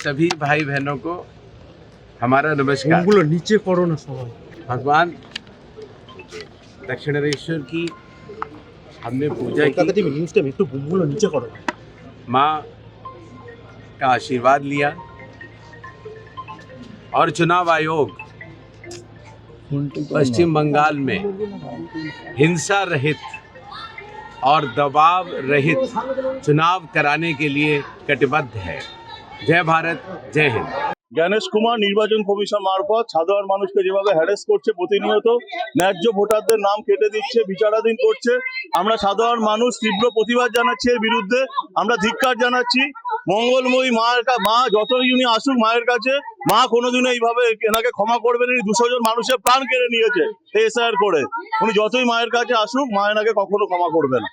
सभी भाई बहनों को हमारा नमस्कार। বোমগুলো নিচে করো না সবাই। भगवान दक्षिणेश्वर की हमने पूजा কলকাতা की, টিভি নিউজ টাইম একটু বোমগুলো নিচে করো না। माँ का आशीर्वाद लिया और चुनाव आयोग पश्चिम बंगाल में हिंसा रहित और दबाव रहित चुनाव कराने के लिए कटिबद्ध है। जय भारत, जय हिंद। জ্ঞানেশ কুমার নির্বাচন কমিশন মারফত সাধারণ মানুষকে যেভাবে হ্যারেস করছে, প্রতিনিয়ত ন্যায্য ভোটারদের নাম কেটে দিচ্ছে, বিচারাধীন করছে, আমরা সাধারণ মানুষ তীব্র প্রতিবাদ জানাচ্ছি এর বিরুদ্ধে। আমরা ধিক্কার জানাচ্ছি। মঙ্গলময়ী মা যতই উনি আসুক মায়ের কাছে, মা কোনোদিনও এইভাবে এনাকে ক্ষমা করবেন। 200 জন মানুষের প্রাণ কেড়ে নিয়েছে এসআইআর করে। উনি যতই মায়ের কাছে আসুক, মা এনাকে কখনো ক্ষমা করবে না।